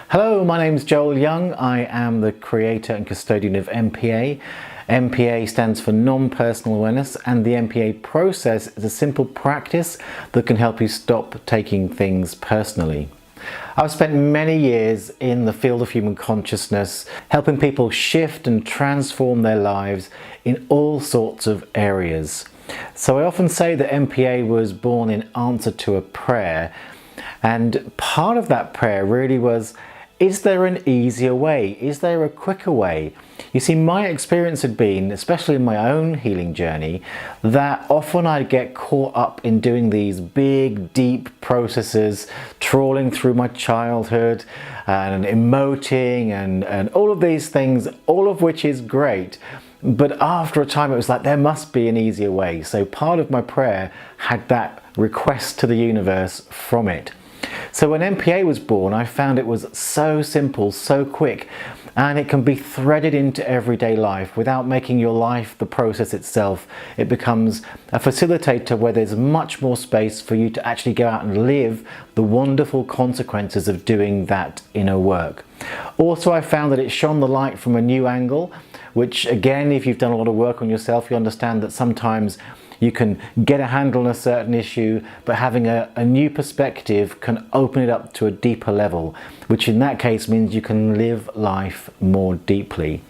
Hello, my name is Joel Young. I am the creator and custodian of NPA. NPA stands for non-personal awareness, and the NPA process is a simple practice that can help you stop taking things personally. I've spent many years in the field of human consciousness, helping people shift and transform their lives in all sorts of areas. So I often say that NPA was born in answer to a prayer, and part of that prayer really was, is there an easier way? Is there a quicker way? You see, my experience had been, especially in my own healing journey, that often I'd get caught up in doing these big, deep processes, trawling through my childhood and emoting and all of these things, all of which is great. But after a time, it was like, there must be an easier way. So part of my prayer had that request to the universe from it. So when NPA was born, I found it was so simple, so quick, and it can be threaded into everyday life without making your life the process itself. It becomes a facilitator where there's much more space for you to actually go out and live the wonderful consequences of doing that inner work. Also, I found that it shone the light from a new angle, which again, if you've done a lot of work on yourself, you understand that sometimes you can get a handle on a certain issue, but having a new perspective can open it up to a deeper level, which in that case means you can live life more deeply.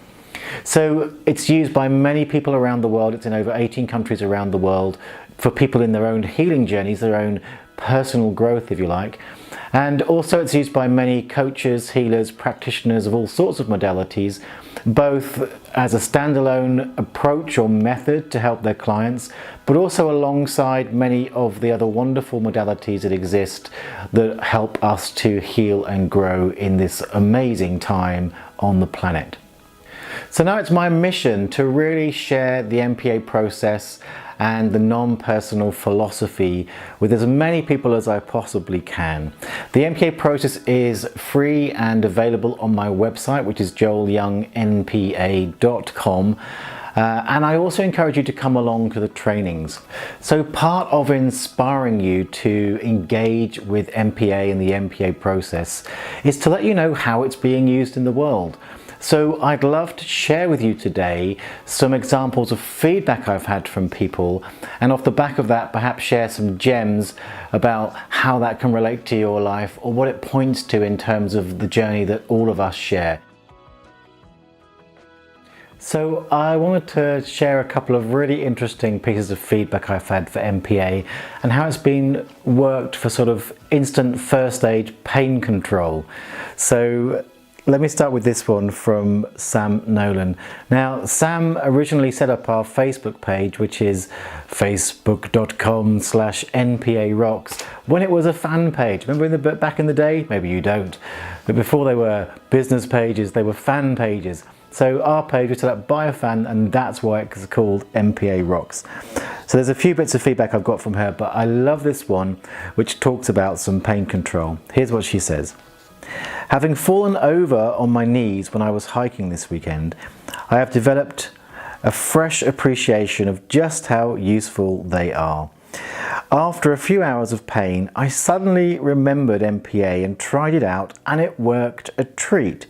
So it's used by many people around the world. It's in over 18 countries around the world for people in their own healing journeys, their own personal growth, if you like. And also it's used by many coaches, healers, practitioners of all sorts of modalities, both as a standalone approach or method to help their clients, but also alongside many of the other wonderful modalities that exist that help us to heal and grow in this amazing time on the planet. So now it's my mission to really share the NPA process and the non-personal philosophy with as many people as I possibly can. The NPA process is free and available on my website, which is joelyoungnpa.com. And I also encourage you to come along to the trainings. So part of inspiring you to engage with NPA and the NPA process is to let you know how it's being used in the world. So I'd love to share with you today some examples of feedback I've had from people, and off the back of that perhaps share some gems about how that can relate to your life or what it points to in terms of the journey that all of us share. So I wanted to share a couple of really interesting pieces of feedback I've had for NPA and how it's been worked for sort of instant first aid pain control. So let me start with this one from Sam Nolan. Now, Sam originally set up our Facebook page, which is facebook.com/NPA Rocks, when it was a fan page. Remember back in the day? Maybe you don't. But before they were business pages, they were fan pages. So our page was set up by a fan, and that's why it's called NPA Rocks. So there's a few bits of feedback I've got from her, but I love this one, which talks about some pain control. Here's what she says. Having fallen over on my knees when I was hiking this weekend, I have developed a fresh appreciation of just how useful they are. After a few hours of pain, I suddenly remembered NPA and tried it out, and it worked a treat.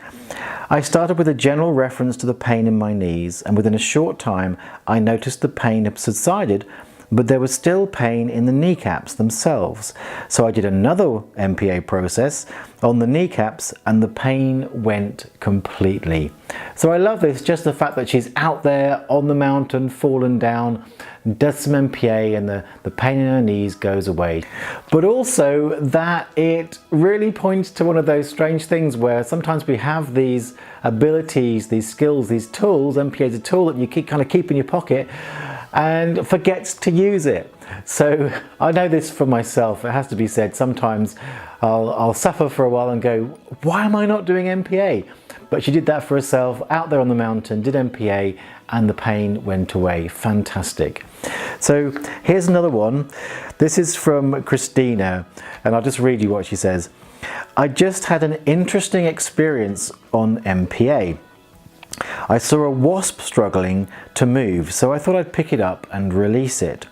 I started with a general reference to the pain in my knees, and within a short time I noticed the pain had subsided, but there was still pain in the kneecaps themselves. So I did another NPA process on the kneecaps, and the pain went completely. So I love this, just the fact that she's out there on the mountain, fallen down, does some NPA, and the pain in her knees goes away. But also that it really points to one of those strange things where sometimes we have these abilities, these skills, these tools. NPA is a tool that you keep in your pocket and forgets to use it. So I know this for myself, it has to be said. Sometimes I'll suffer for a while and go, why am I not doing NPA? But she did that for herself, out there on the mountain, did NPA, and the pain went away. Fantastic. So here's another one. This is from Kristina, and I'll just read you what she says. I just had an interesting experience on NPA. I saw a wasp struggling to move, so I thought I'd pick it up and release it.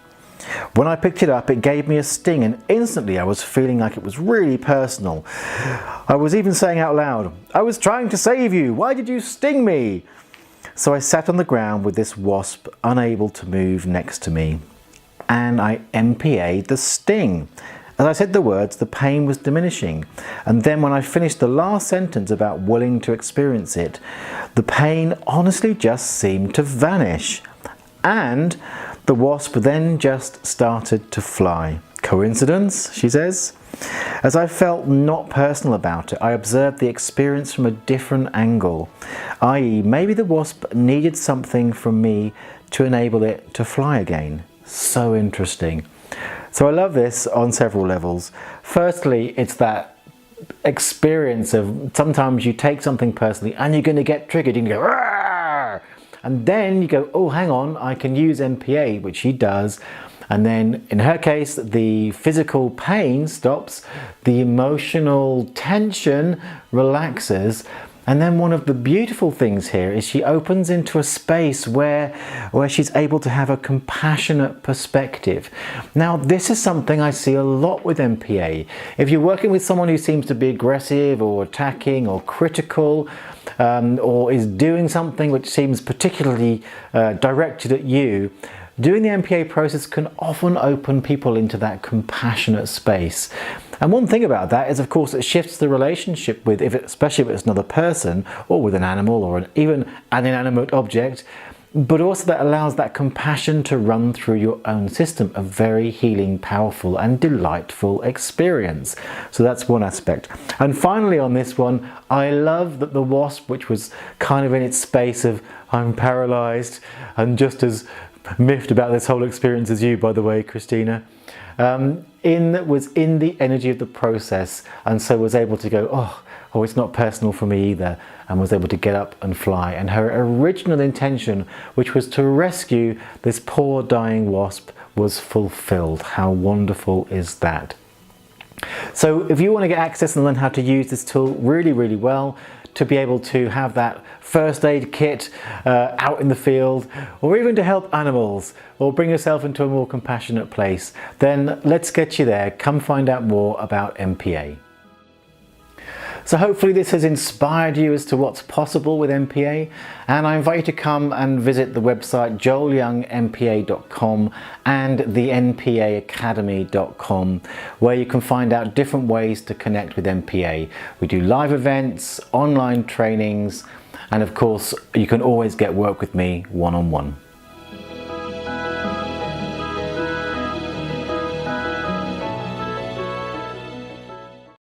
When I picked it up, it gave me a sting, and instantly I was feeling like it was really personal. I was even saying out loud, "I was trying to save you, why did you sting me?" So I sat on the ground with this wasp unable to move next to me, and I NPA'd the sting. As I said the words, the pain was diminishing, and then when I finished the last sentence about willing to experience it, the pain honestly just seemed to vanish, and the wasp then just started to fly. Coincidence, she says? As I felt not personal about it, I observed the experience from a different angle, i.e. maybe the wasp needed something from me to enable it to fly again. So interesting. So I love this on several levels. Firstly, it's that experience of sometimes you take something personally and you're going to get triggered. You can go, "Arr!" And then you go, "Oh, hang on, I can use NPA," which he does. And then in her case, the physical pain stops, the emotional tension relaxes. And then one of the beautiful things here is she opens into a space where she's able to have a compassionate perspective. Now, this is something I see a lot with NPA. If you're working with someone who seems to be aggressive or attacking or critical, or is doing something which seems particularly directed at you, doing the NPA process can often open people into that compassionate space. And one thing about that is, of course, it shifts the relationship with, especially if it's another person or with an animal or even an inanimate object, but also that allows that compassion to run through your own system, a very healing, powerful and delightful experience. So that's one aspect. And finally on this one, I love that the wasp, which was kind of in its space of I'm paralyzed and just as miffed about this whole experience as you, by the way, Kristina, was in the energy of the process, and so was able to go, oh, it's not personal for me either, and was able to get up and fly. And her original intention, which was to rescue this poor dying wasp, was fulfilled. How wonderful is that? So if you want to get access and learn how to use this tool really, really well, to be able to have that first aid kit out in the field, or even to help animals, or bring yourself into a more compassionate place, then let's get you there. Come find out more about NPA. So hopefully this has inspired you as to what's possible with NPA, and I invite you to come and visit the website joelyoungnpa.com and the npaacademy.com, where you can find out different ways to connect with NPA. We do live events, online trainings, and of course you can always get work with me one-on-one.